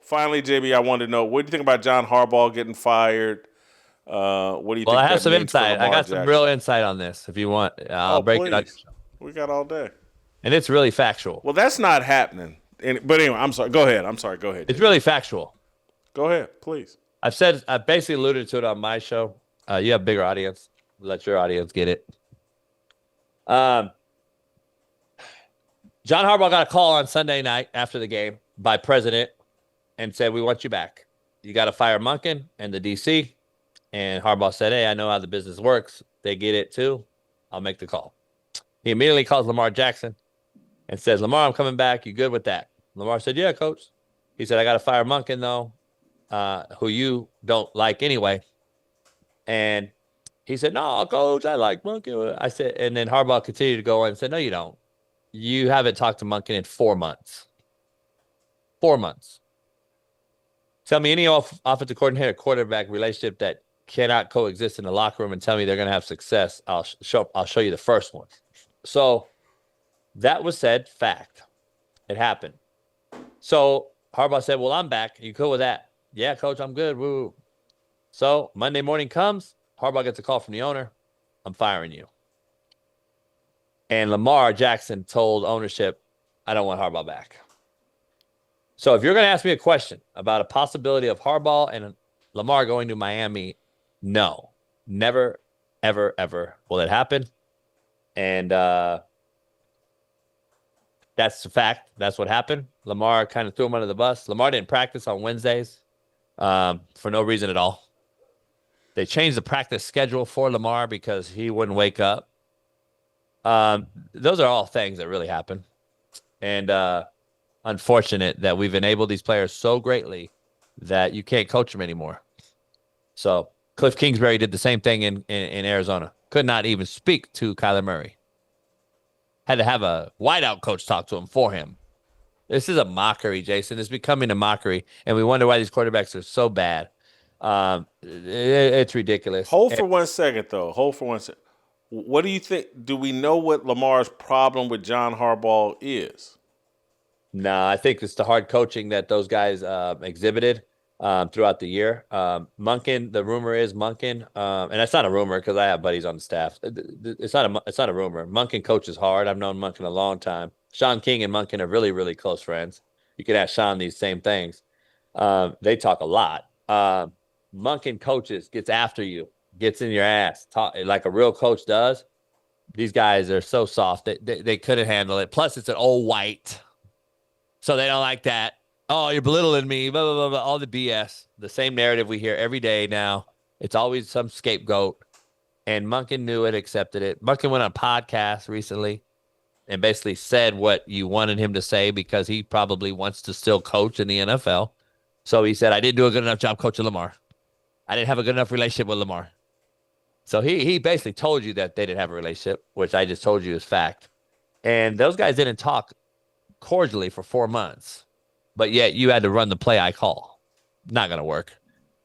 finally, JB, I wanted to know, what do you think about John Harbaugh getting fired? What do you Well, think I have that some means for insight. I Lamar got some real Jackson? insight on this. If you want, I'll Oh, break it on your please. show. We got all day. And it's really factual. Well, that's not happening. But anyway, I'm sorry. Go ahead. I'm sorry. Go ahead, It's JB. really factual. Go ahead, please. I basically alluded to it on my show. You have a bigger audience. Let your audience get it. Um, John Harbaugh got a call on Sunday night after the game by president and said, "We want you back. You got to fire Monken and the DC." And Harbaugh said, "Hey, I know how the business works. They get it too. I'll make the call." He immediately calls Lamar Jackson and says, "Lamar, I'm coming back. You good with that?" Lamar said, "Yeah, coach." He said, "I got to fire Monken though, who you don't like anyway." And he said, "No, coach, I like Monken." I said, and then Harbaugh continued to go on and said, "No, you don't. You haven't talked to Monken in 4 months. 4 months. Tell me any offensive coordinator quarterback relationship that cannot coexist in the locker room and tell me they're going to have success. I'll show you the first one." So that was said fact. It happened. So Harbaugh said, "Well, I'm back. You cool with that?" "Yeah, coach, I'm good." Woo. So Monday morning comes. Harbaugh gets a call from the owner. "I'm firing you." And Lamar Jackson told ownership, "I don't want Harbaugh back." So if you're going to ask me a question about a possibility of Harbaugh and Lamar going to Miami, no, never, ever, ever will it happen. And that's the fact. That's what happened. Lamar kind of threw him under the bus. Lamar didn't practice on Wednesdays for no reason at all. They changed the practice schedule for Lamar because he wouldn't wake up. Those are all things that really happen. And unfortunate that we've enabled these players so greatly that you can't coach them anymore. So Cliff Kingsbury did the same thing in Arizona. Could not even speak to Kyler Murray. Had to have a wideout coach talk to him for him. This is a mockery, Jason. It's becoming a mockery, and we wonder why these quarterbacks are so bad. It's ridiculous. Hold for 1 second, though. Hold for 1 second. What do you think? Do we know what Lamar's problem with John Harbaugh is? No, I think it's the hard coaching that those guys exhibited throughout the year. Monken, the rumor is Monken, and that's not a rumor because I have buddies on the staff. It's not a rumor. Monken coaches hard. I've known Monken a long time. Sean King and Monken are really, really close friends. You can ask Sean these same things. They talk a lot. Monken coaches, gets after you, gets in your ass, talk like a real coach does. These guys are so soft. They couldn't handle it. Plus, it's an old white. So they don't like that. "Oh, you're belittling me, blah, blah, blah, blah," all the BS. The same narrative we hear every day now. It's always some scapegoat. And Monken knew it, accepted it. Monken went on a podcast recently and basically said what you wanted him to say because he probably wants to still coach in the NFL. So he said, "I didn't do a good enough job coaching Lamar. I didn't have a good enough relationship with Lamar." So he basically told you that they didn't have a relationship, which I just told you is fact. And those guys didn't talk cordially for 4 months, but yet you had to run the play I call. Not going to work.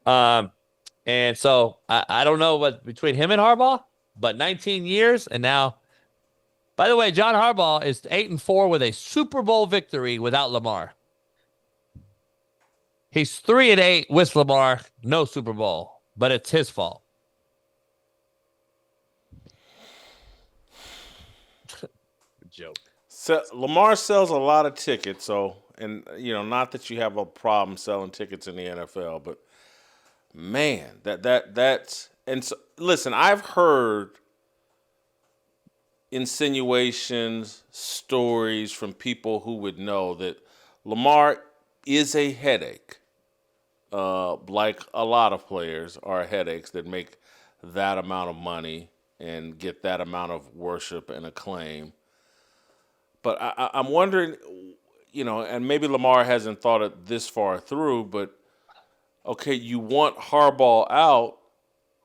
And so I don't know what between him and Harbaugh, but 19 years and now, by the way, John Harbaugh is 8-4 with a Super Bowl victory without Lamar. He's 3-8 with Lamar, no Super Bowl, but it's his fault. Joke. So Lamar sells a lot of tickets, and not that you have a problem selling tickets in the NFL, but man, that's and so, listen, I've heard insinuations, stories from people who would know that Lamar is a headache. Like a lot of players are headaches that make that amount of money and get that amount of worship and acclaim. But I'm wondering, and maybe Lamar hasn't thought it this far through, but okay, you want Harbaugh out.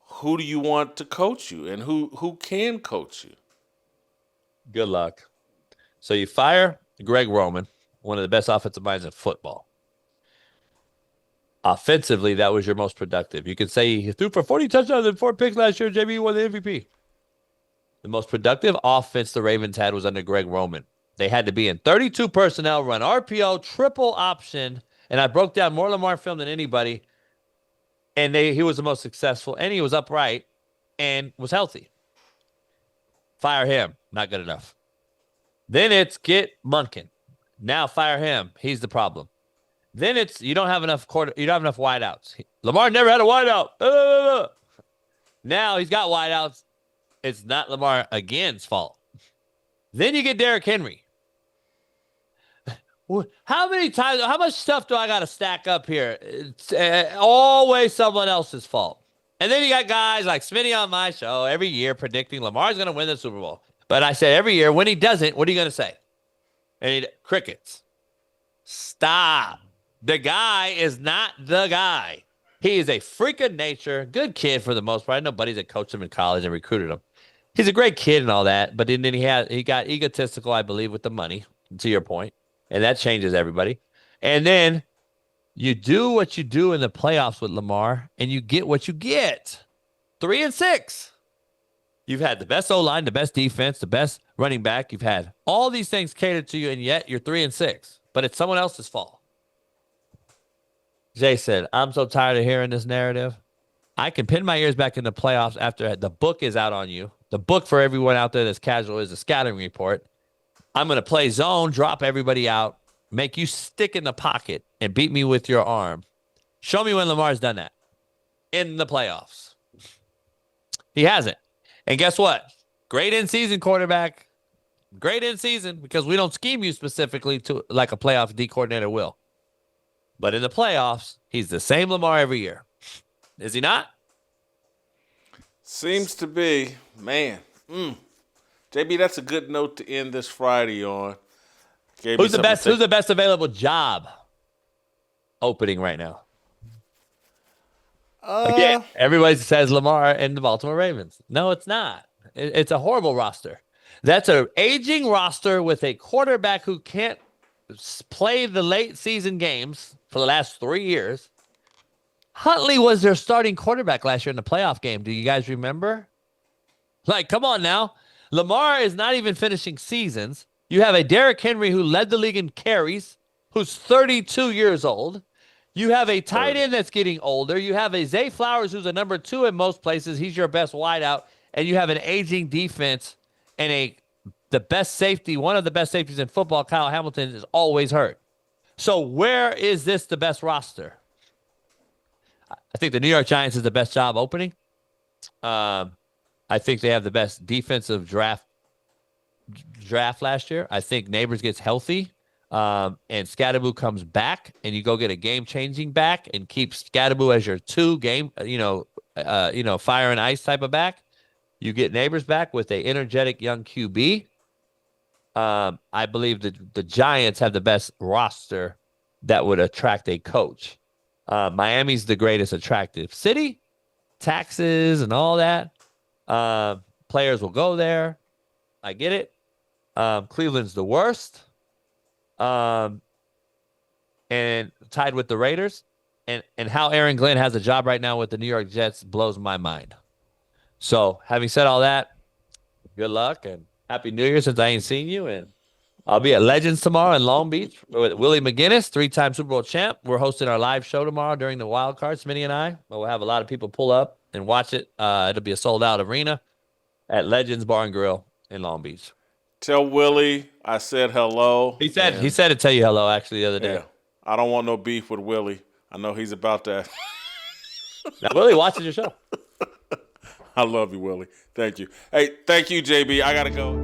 Who do you want to coach you, and who can coach you? Good luck. So you fire Greg Roman, one of the best offensive minds in football. Offensively, that was your most productive. You could say he threw for 40 touchdowns and 4 picks last year. JB won the MVP. The most productive offense the Ravens had was under Greg Roman. They had to be in 32 personnel, run RPO, triple option, And I broke down more Lamar film than anybody. And he was the most successful, and he was upright and was healthy. Fire him. Not good enough. Then it's get Monken. Now fire him. He's the problem. Then it's you don't have enough wideouts. Lamar never had a wideout. Now he's got wideouts. It's not Lamar again's fault. Then you get Derrick Henry. How much stuff do I got to stack up here? It's always someone else's fault. And then you got guys like Smitty on my show every year predicting Lamar's going to win the Super Bowl. But I said every year, when he doesn't, what are you going to say? And crickets. Stop. The guy is not the guy. He is a freak of nature, good kid for the most part. I know buddies that coached him in college and recruited him. He's a great kid and all that, but then he got egotistical, I believe, with the money, to your point. And that changes everybody. And then you do what you do in the playoffs with Lamar, and you get what you get. 3-6. You've had the best O-line, the best defense, the best running back. You've had all these things catered to you, and yet you're 3-6. But it's someone else's fault. Jay said, I'm so tired of hearing this narrative. I can pin my ears back in the playoffs after the book is out on you. The book for everyone out there that's casual is a scouting report. I'm going to play zone, drop everybody out, make you stick in the pocket, and beat me with your arm. Show me when Lamar's done that in the playoffs. He hasn't. And guess what? Great in-season quarterback. Great in-season because we don't scheme you specifically to like a playoff D coordinator will. But in the playoffs, he's the same Lamar every year. Is he not? Seems to be. Man. JB, that's a good note to end this Friday on. Who's the best available job opening right now? Again, everybody says Lamar and the Baltimore Ravens. No, it's not. It's a horrible roster. That's an aging roster with a quarterback who can't play the late season games for the last 3 years. Huntley was their starting quarterback last year in the playoff game. Do you guys remember? Like, come on now. Lamar is not even finishing seasons. You have a Derrick Henry who led the league in carries, who's 32 years old. You have a tight end that's getting older. You have a Zay Flowers who's a number 2 in most places. He's your best wideout. And you have an aging defense and the best safety, one of the best safeties in football, Kyle Hamilton, is always hurt. So where is this the best roster? I think the New York Giants is the best job opening. I think they have the best defensive draft last year. I think Neighbors gets healthy, and Scadaboo comes back, and you go get a game-changing back and keep Scadaboo as your 2 game, fire and ice type of back. You get Neighbors back with a energetic young QB. I believe that the Giants have the best roster that would attract a coach. Miami's the greatest attractive city, taxes and all that. Players will go there. I get it. Cleveland's the worst. And tied with the Raiders. And how Aaron Glenn has a job right now with the New York Jets blows my mind. So, having said all that, good luck and Happy New Year since I ain't seen you. And I'll be at Legends tomorrow in Long Beach with Willie McGinnis, 3-time Super Bowl champ. We're hosting our live show tomorrow during the wild card, Smitty and I. We'll have a lot of people pull up and watch it. It'll be a sold-out arena at Legends Bar and Grill in Long Beach. Tell Willie I said hello. He said to tell you hello actually the other day. Yeah, I don't want no beef with Willie. I know he's about that. Now, Willie watches your show. I love you, Willie. Thank you. Hey, thank you, JB. I got to go.